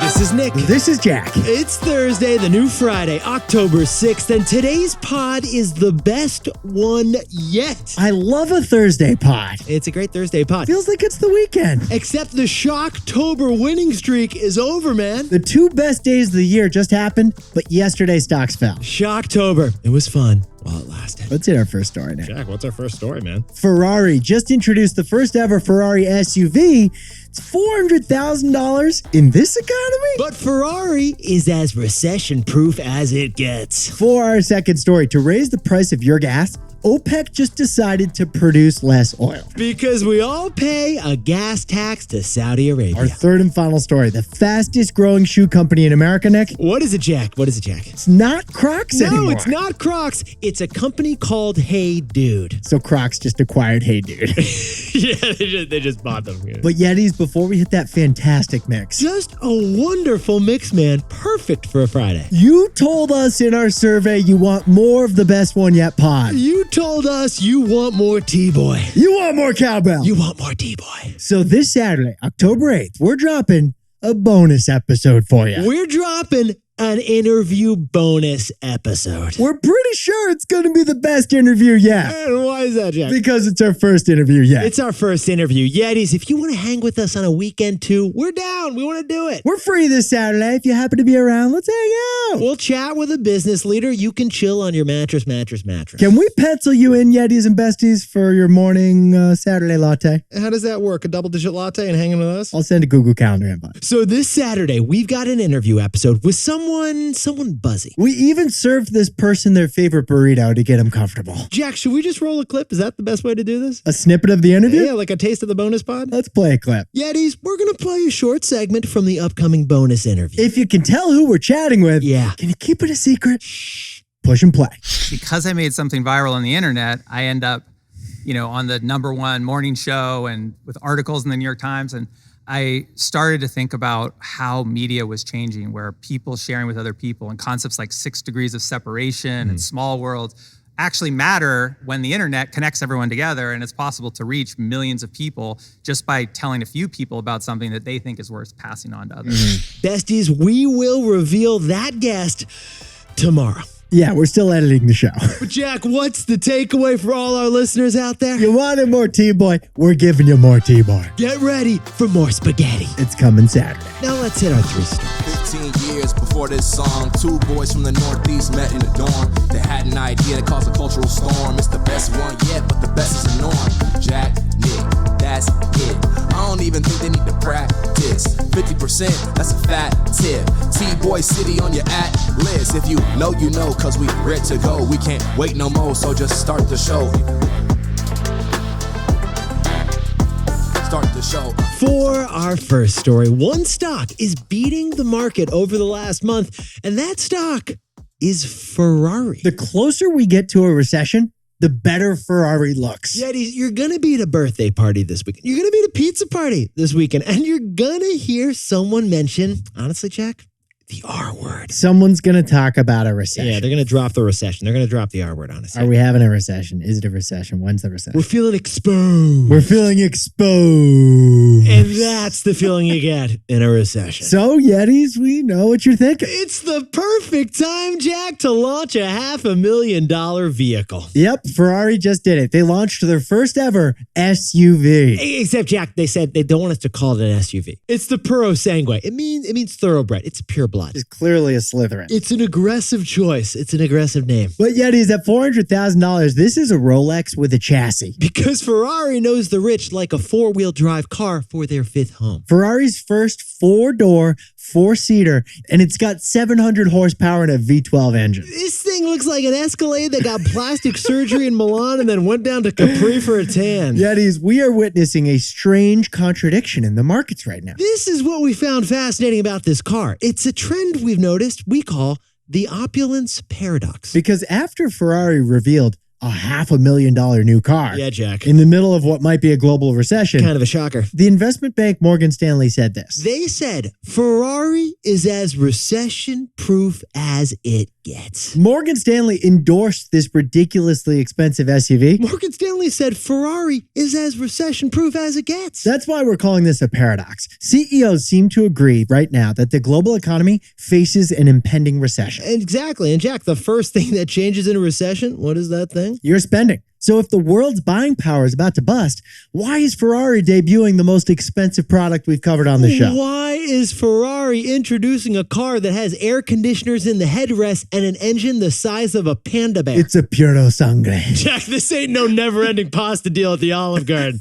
This is Nick. This is Jack. It's Thursday, the new Friday, October 6th, and today's pod is the best one yet. I love a Thursday pod. It's a great Thursday pod. Feels like it's the weekend. Except the Shocktober winning streak is over, man. The two best days of the year just happened, but yesterday stocks fell. Shocktober. It was fun while it lasted. Let's hit our first story now. Jack, what's our first story, man? Ferrari just introduced the first ever Ferrari SUV. It's $400,000 in this economy? But Ferrari is as recession-proof as it gets. For our second story, to raise the price of your gas, OPEC just decided to produce less oil. Because we all pay a gas tax to Saudi Arabia. Our third and final story, the fastest growing shoe company in America, Nick. What is it, Jack? What is it, Jack? It's not Crocs anymore. No, it's not Crocs. It's a company called Hey Dude. So Crocs just acquired Hey Dude. Yeah, they just bought them. Yeah. But Yetis, before we hit that fantastic mix. Just a wonderful mix, man. Perfect for a Friday. You told us in our survey you want more of the best one yet pod. You told us you want more T-Boy. You want more cowbell. You want more T-Boy. So this Saturday, October 8th, we're dropping a bonus episode for you. We're dropping an interview bonus episode. We're pretty sure it's going to be the best interview yet. And why is that, Jack? Because it's our first interview yet. It's our first interview. Yetis, if you want to hang with us on a weekend too, we're down. We want to do it. We're free this Saturday. If you happen to be around, let's hang out. We'll chat with a business leader. You can chill on your mattress. Can we pencil you in, Yetis and Besties, for your morning Saturday latte? How does that work? A double-digit latte and hanging with us? I'll send a Google Calendar invite. So this Saturday, we've got an interview episode with someone buzzy. We even served this person their favorite burrito to get them comfortable. Jack, should we just roll a clip? Is that the best way to do this? A snippet of the interview? Yeah, like a taste of the bonus pod? Let's play a clip. Yetis, we're going to play a short segment from the upcoming bonus interview. If you can tell who we're chatting with, yeah. Can you keep it a secret? Shh. Push and play. Because I made something viral on the internet, I end up, on the #1 morning show and with articles in the New York Times. And I started to think about how media was changing, where people sharing with other people and concepts like 6 degrees of separation and small worlds actually matter when the internet connects everyone together, and it's possible to reach millions of people just by telling a few people about something that they think is worth passing on to others. Besties, we will reveal that guest tomorrow. Yeah, we're still editing the show. But Jack, what's the takeaway for all our listeners out there? You wanted more T-Boy? We're giving you more T-Boy. Get ready for more spaghetti. It's coming Saturday. Now let's hit our 3 stories. 15 years before this song, 2 boys from the Northeast met in the dorm. They had an idea that caused a cultural storm. It's the best one yet, but the best is the norm. Jack, Nick, that's it. I don't even think they need to practice. 50%, that's a fat tip. T-Boy City on your at-list. If you know, you know, cause we ready to go. We can't wait no more, so just start the show. Start the show. For our first story, one stock is beating the market over the last month, and that stock is Ferrari. The closer we get to a recession, the better Ferrari looks. Yetis, you're going to be at a birthday party this weekend. You're going to be at a pizza party this weekend, and you're going to hear someone mention, honestly, Jack, the R word. Someone's going to talk about a recession. Yeah, they're going to drop the recession. They're going to drop the R word on us. Are we having a recession? Is it a recession? When's the recession? We're feeling exposed. We're feeling exposed. And that's the feeling you get in a recession. So, Yetis, we know what you're thinking. It's the perfect time, Jack, to launch a $500,000 vehicle. Yep, Ferrari just did it. They launched their first ever SUV. Except, Jack, they said they don't want us to call it an SUV. It's the Puro Sangue. It means thoroughbred. It's pure blood. It's clearly a Slytherin. It's an aggressive choice. It's an aggressive name. But Yetis, at $400,000, this is a Rolex with a chassis. Because Ferrari knows the rich like a 4-wheel drive car for their 5th home. Ferrari's first 4-door, 4-seater, and it's got 700 horsepower and a V12 engine. This thing looks like an Escalade that got plastic surgery in Milan and then went down to Capri for a tan. Yetis, we are witnessing a strange contradiction in the markets right now. This is what we found fascinating about this car. It's a trend we've noticed we call the opulence paradox. Because after Ferrari revealed a $500,000 new car. Yeah, Jack. In the middle of what might be a global recession. Kind of a shocker. The investment bank Morgan Stanley said this. They said Ferrari is as recession-proof as it gets. Morgan Stanley endorsed this ridiculously expensive SUV. Morgan Stanley said Ferrari is as recession-proof as it gets. That's why we're calling this a paradox. CEOs seem to agree right now that the global economy faces an impending recession. Exactly. And Jack, the first thing that changes in a recession, what is that thing? You're spending. So if the world's buying power is about to bust, why is Ferrari debuting the most expensive product we've covered on the show? Why is Ferrari introducing a car that has air conditioners in the headrest and an engine the size of a panda bear? It's a puro sangre. Jack, this ain't no never-ending pasta deal at the Olive Garden.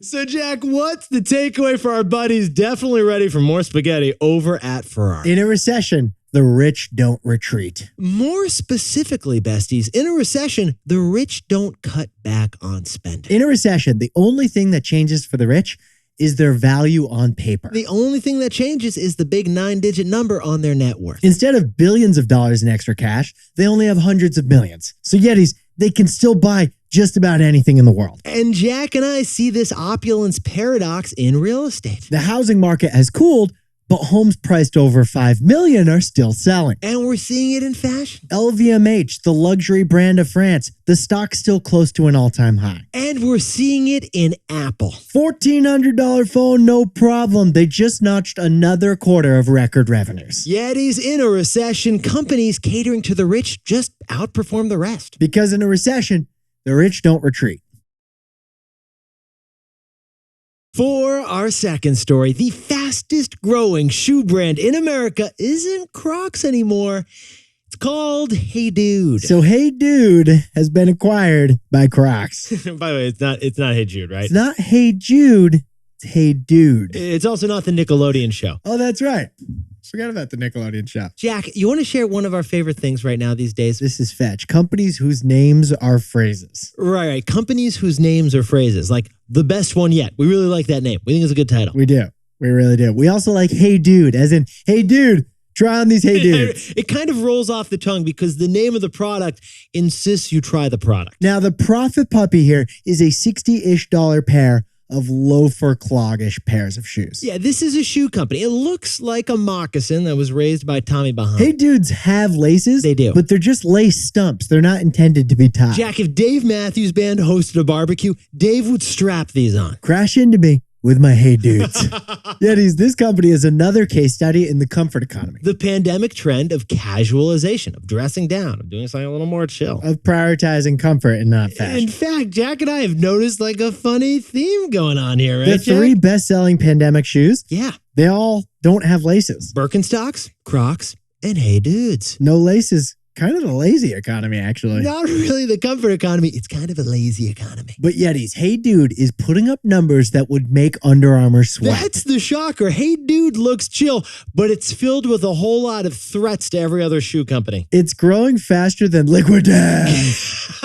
So, Jack, what's the takeaway for our buddies definitely ready for more spaghetti over at Ferrari? In a recession, the rich don't retreat. More specifically, besties, in a recession, the rich don't cut back on spending. In a recession, the only thing that changes for the rich is their value on paper. The only thing that changes is the big 9-digit number on their net worth. Instead of billions of dollars in extra cash, they only have hundreds of millions. So Yetis, they can still buy just about anything in the world. And Jack and I see this opulence paradox in real estate. The housing market has cooled, but homes priced over $5 million are still selling. And we're seeing it in fashion. LVMH, the luxury brand of France, the stock's still close to an all-time high. And we're seeing it in Apple. $1,400 phone, no problem. They just notched another quarter of record revenues. Yetis, in a recession, companies catering to the rich just outperform the rest. Because in a recession, the rich don't retreat. For our second story, the fastest growing shoe brand in America isn't Crocs anymore. It's called Hey Dude. So Hey Dude has been acquired by Crocs. By the way, it's not Hey Jude, right? It's not Hey Jude, it's Hey Dude. It's also not the Nickelodeon show. Oh, that's right. Forgot about the Nickelodeon show. Jack, you want to share one of our favorite things right now these days? This is fetch. Companies whose names are phrases. Right. Companies whose names are phrases, like the best one yet. We really like that name. We think it's a good title. We do. We really do. We also like Hey Dude, as in, hey dude, try on these Hey Dudes. It kind of rolls off the tongue because the name of the product insists you try the product. Now, the profit puppy here is a $60-ish pair of loafer cloggish pairs of shoes. Yeah, this is a shoe company. It looks like a moccasin that was raised by Tommy Bahama. Hey Dudes have laces. They do. But they're just lace stumps. They're not intended to be tied. Jack, if Dave Matthews Band hosted a barbecue, Dave would strap these on. Crash into me with my Hey Dudes. Yetis, this company is another case study in the comfort economy. The pandemic trend of casualization, of dressing down, of doing something a little more chill. Of prioritizing comfort and not fashion. In fact, Jack and I have noticed like a funny theme going on here, right, The Jack? 3 best-selling pandemic shoes, Yeah. they all don't have laces. Birkenstocks, Crocs, and Hey Dudes. No laces. Kind of the lazy economy, actually. Not really the comfort economy. It's kind of a lazy economy. But Yetis, Hey Dude is putting up numbers that would make Under Armour sweat. That's the shocker. Hey Dude looks chill, but it's filled with a whole lot of threats to every other shoe company. It's growing faster than Liquidez.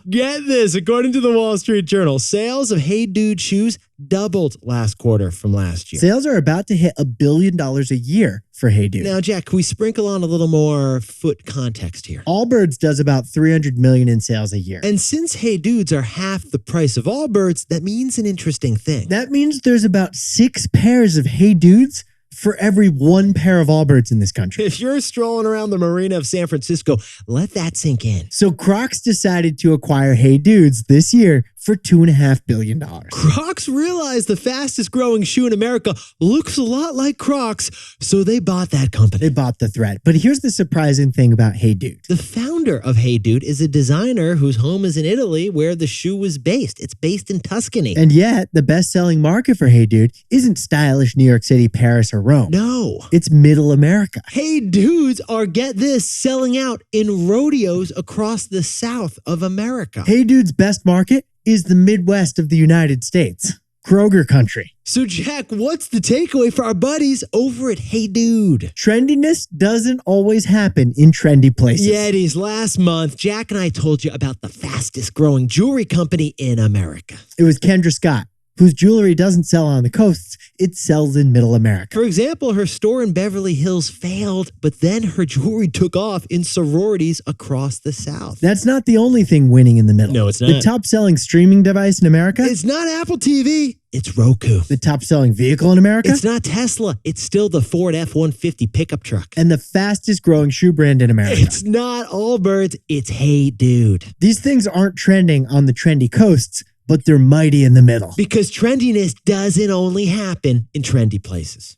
Get this. According to the Wall Street Journal, sales of Hey Dude shoes doubled last quarter from last year. Sales are about to hit $1 billion a year for Hey Dude. Now, Jack, can we sprinkle on a little more foot context here? Allbirds does about $300 million in sales a year. And since Hey Dudes are half the price of Allbirds, that means an interesting thing. That means there's about 6 pairs of Hey Dudes for every 1 pair of Allbirds in this country. If you're strolling around the marina of San Francisco, let that sink in. So Crocs decided to acquire Hey Dudes this year for $2.5 billion. Crocs realized the fastest growing shoe in America looks a lot like Crocs, so they bought that company. They bought the threat. But here's the surprising thing about Hey Dude. The founder of Hey Dude is a designer whose home is in Italy, where the shoe was based. It's based in Tuscany. And yet, the best-selling market for Hey Dude isn't stylish New York City, Paris, or Rome. No. It's middle America. Hey Dudes are, get this, selling out in rodeos across the south of America. Hey Dude's best market is the Midwest of the United States. Kroger country. So, Jack, what's the takeaway for our buddies over at Hey Dude? Trendiness doesn't always happen in trendy places. Yetis, last month, Jack and I told you about the fastest growing jewelry company in America. It was Kendra Scott. whose jewelry doesn't sell on the coasts, it sells in Middle America. For example, her store in Beverly Hills failed, but then her jewelry took off in sororities across the South. That's not the only thing winning in the middle. No, it's not. The top-selling streaming device in America? It's not Apple TV. It's Roku. The top-selling vehicle in America? It's not Tesla. It's still the Ford F-150 pickup truck. And the fastest-growing shoe brand in America. It's not Allbirds. It's Hey Dude. These things aren't trending on the trendy coasts, but they're mighty in the middle. Because trendiness doesn't only happen in trendy places.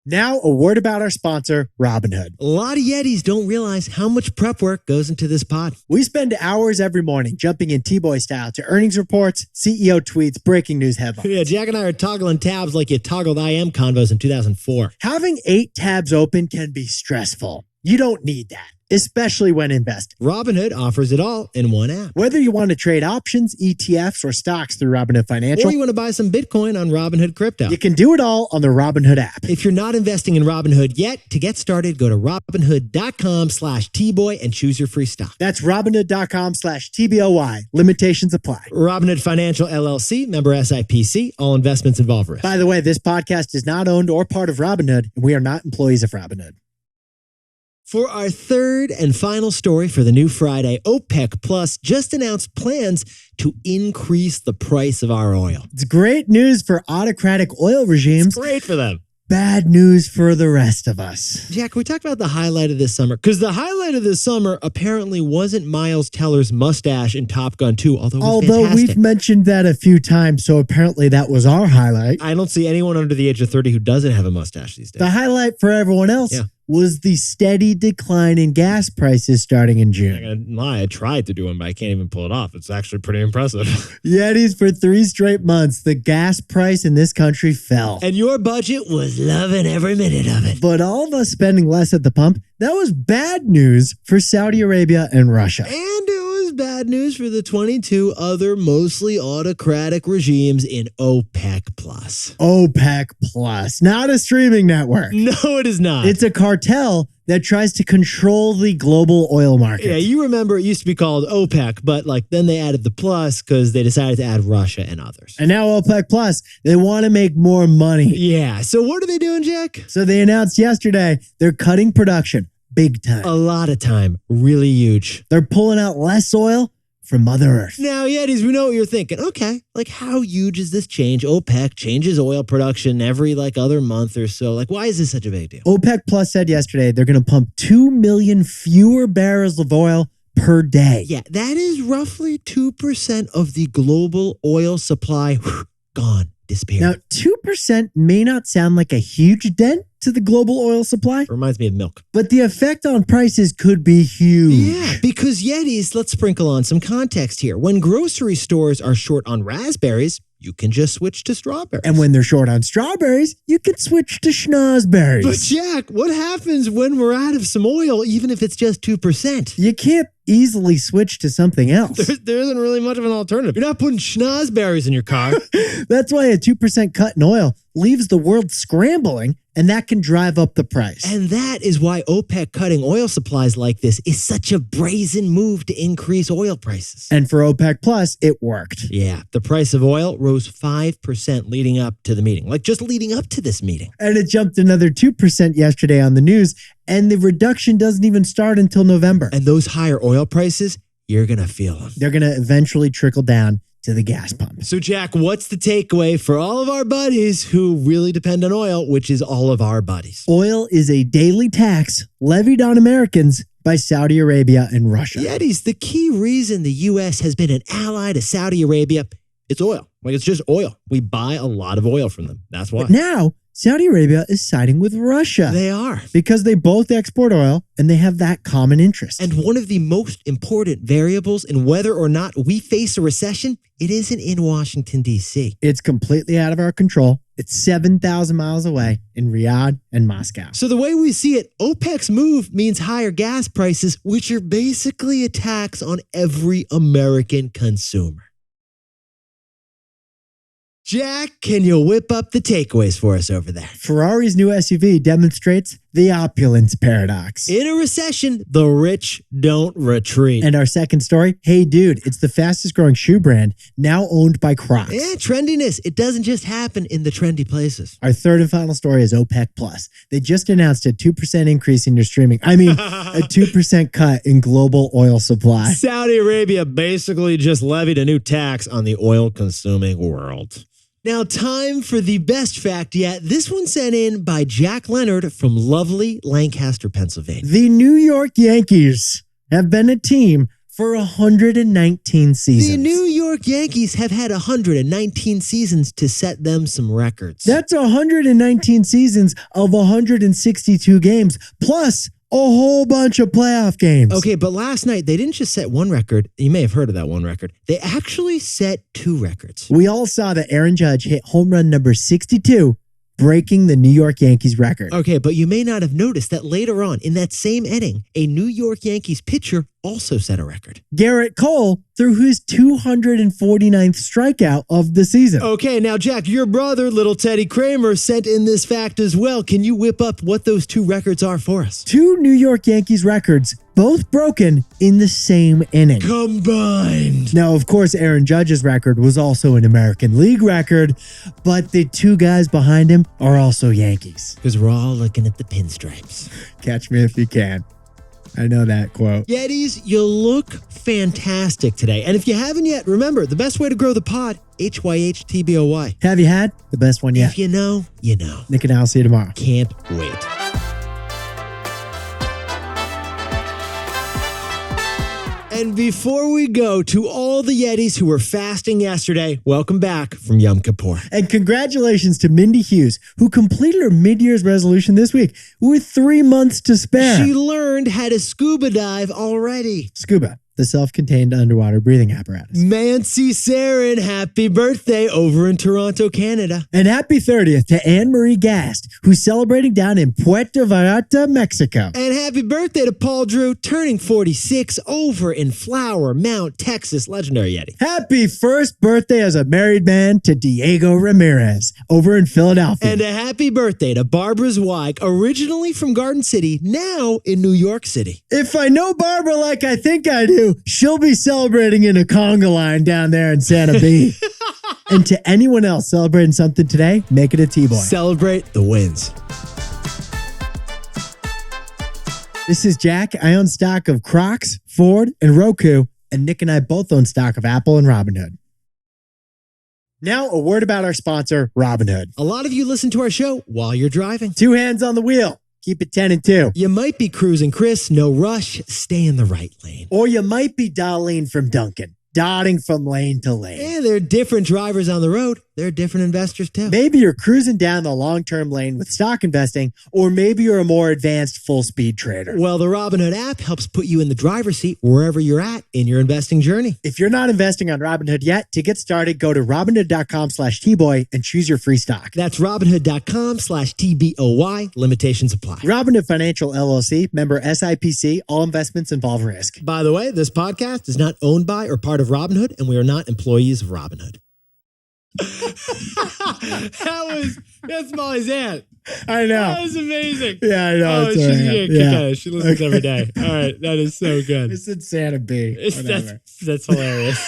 Now, a word about our sponsor, Robinhood. A lot of Yetis don't realize how much prep work goes into this pod. We spend hours every morning jumping in T-Boy style to earnings reports, CEO tweets, breaking news headlines. Yeah, Jack and I are toggling tabs like you toggled IM convos in 2004. Having 8 tabs open can be stressful. You don't need that, especially when investing. Robinhood offers it all in one app. Whether you want to trade options, ETFs, or stocks through Robinhood Financial, Or you want to buy some Bitcoin on Robinhood Crypto. you can do it all on the Robinhood app. If you're not investing in Robinhood yet, to get started, go to Robinhood.com/Tboy and choose your free stock. That's Robinhood.com/TBOY. Limitations apply. Robinhood Financial LLC, member SIPC. All investments involve risk. By the way, this podcast is not owned or part of Robinhood, and we are not employees of Robinhood. For our third and final story for the new Friday, OPEC Plus just announced plans to increase the price of our oil. It's great news for autocratic oil regimes, Great for them. bad news for the rest of us. Jack, we talked about the highlight of this summer, because the highlight of this summer apparently wasn't Miles Teller's mustache in Top Gun 2, although it was fantastic. We've mentioned that a few times, so apparently that was our highlight. I don't see anyone under the age of 30 who doesn't have a mustache these days. The highlight for everyone else was the steady decline in gas prices starting in I'm June. not gonna lie, I tried to do one, but I can't even pull it off. It's actually pretty impressive. Yetis, for 3 straight months, the gas price in this country fell. And your budget was loving every minute of it. But all of us spending less at the pump, that was bad news for Saudi Arabia and Russia. And it was bad news for the 22 other mostly autocratic regimes in OPEC Plus. OPEC Plus, not a streaming network. No, it is not. It's a cartel that tries to control the global oil market. Yeah, you remember it used to be called OPEC, but then they added the plus because they decided to add Russia and others. And now OPEC Plus, they want to make more money. Yeah, so what are they doing, Jack? So they announced yesterday they're cutting production big time. A lot of time, really huge. They're pulling out less oil from Mother Earth. Now, Yetis, we know what you're thinking. Okay, how huge is this change? OPEC changes oil production every other month or so. Why is this such a big deal? OPEC Plus said yesterday they're going to pump 2 million fewer barrels of oil per day. Yeah, that is roughly 2% of the global oil supply. Gone, disappeared. Now, 2% may not sound like a huge dent to the global oil supply, Reminds me of milk. but the effect on prices could be huge. Yeah, because Yetis, let's sprinkle on some context here. When grocery stores are short on raspberries, you can just switch to strawberries. And when they're short on strawberries, you can switch to schnozberries. But Jack, what happens when we're out of some oil, even if it's just 2%? You can't easily switch to something else. There isn't really much of an alternative. You're not putting schnozberries in your car. That's why a 2% cut in oil leaves the world scrambling, and that can drive up the price. And that is why OPEC cutting oil supplies like this is such a brazen move to increase oil prices. And for OPEC Plus, it worked. Yeah, the price of oil rose 5% leading up to the meeting, just leading up to this meeting. And it jumped another 2% yesterday on the news, and the reduction doesn't even start until November. And those higher oil prices, you're going to feel them. They're going to eventually trickle down to the gas pump. So, Jack, what's the takeaway for all of our buddies who really depend on oil, which is all of our buddies? Oil is a daily tax levied on Americans by Saudi Arabia and Russia. Yetis, the key reason the U.S. has been an ally to Saudi Arabia, it's oil. It's just oil. We buy a lot of oil from them. That's why. But now, Saudi Arabia is siding with Russia. They are. Because they both export oil and they have that common interest. And one of the most important variables in whether or not we face a recession, it isn't in Washington, D.C. It's completely out of our control. It's 7,000 miles away in Riyadh and Moscow. So the way we see it, OPEC's move means higher gas prices, which are basically a tax on every American consumer. Jack, can you whip up the takeaways for us over there? Ferrari's new SUV demonstrates the opulence paradox. In a recession, the rich don't retreat. And our second story, hey dude, it's the fastest growing shoe brand now owned by Crocs. Yeah, trendiness. It doesn't just happen in the trendy places. Our third and final story is OPEC Plus. They just announced a 2% increase in your streaming. I mean, a 2% cut in global oil supply. Saudi Arabia basically just levied a new tax on the oil-consuming world. Now, time for the best fact yet. This one sent in by Jack Leonard from lovely Lancaster, Pennsylvania. The New York Yankees have been a team for 119 seasons. The New York Yankees have had 119 seasons to set them some records. That's 119 seasons of 162 games, plus a whole bunch of playoff games. Okay, but last night, they didn't just set one record. You may have heard of that one record. They actually set two records. We all saw that Aaron Judge hit home run number 62, breaking the New York Yankees record. Okay, but you may not have noticed that later on in that same inning, a New York Yankees pitcher also set a record. Garrett Cole threw his 249th strikeout of the season. Okay, now, Jack, your brother, little Teddy Kramer, sent in this fact as well. Can you whip up what those two records are for us? Two New York Yankees records, both broken in the same inning. Combined. Now, of course, Aaron Judge's record was also an American League record, but the two guys behind him are also Yankees. Because we're all looking at the pinstripes. Catch me if you can. I know that quote. Yetis, you look fantastic today. And if you haven't yet, remember, the best way to grow the pod, HYHTBOY. Have you had the best one yet? If you know, you know. Nick and I'll see you tomorrow. Can't wait. And before we go, to all the Yetis who were fasting yesterday, welcome back from Yom Kippur. And congratulations to Mindy Hughes, who completed her mid-year's resolution this week with 3 months to spare. She learned how to scuba dive already. Scuba, the self-contained underwater breathing apparatus. Mancy Saren, happy birthday over in Toronto, Canada. And happy 30th to Anne-Marie Gast, who's celebrating down in Puerto Vallarta, Mexico. And happy birthday to Paul Drew, turning 46 over in Flower Mount, Texas. Legendary Yeti. Happy first birthday as a married man to Diego Ramirez over in Philadelphia. And a happy birthday to Barbara Zweig, originally from Garden City, now in New York City. If I know Barbara like I think I do, she'll be celebrating in a conga line down there in Santa Be. And to anyone else celebrating something today, make it a T-boy. Celebrate the wins. This is Jack. I own stock of Crocs, Ford, and Roku, and Nick and I both own stock of Apple and Robinhood. Now, a word about our sponsor, Robinhood. A lot of you listen to our show while you're driving. 2 hands on the wheel. Keep it 10 and 2. You might be cruising, Chris. No rush. Stay in the right lane. Or you might be Darlene from Duncan, dotting from lane to lane. Yeah, there are different drivers on the road. There are different investors too. Maybe you're cruising down the long-term lane with stock investing, or maybe you're a more advanced full-speed trader. Well, the Robinhood app helps put you in the driver's seat wherever you're at in your investing journey. If you're not investing on Robinhood yet, to get started, go to Robinhood.com/Tboy and choose your free stock. That's Robinhood.com/TBOY. Limitations apply. Robinhood Financial LLC, member SIPC, all investments involve risk. By the way, this podcast is not owned by or part of Robinhood, and we are not employees of Robinhood. That's Molly's aunt. I know. That was amazing. Yeah, I know. Oh, she's gonna kick out of it. She listens every day. All right, that is so good. It's in Santa Be. That's hilarious.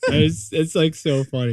It's like so funny.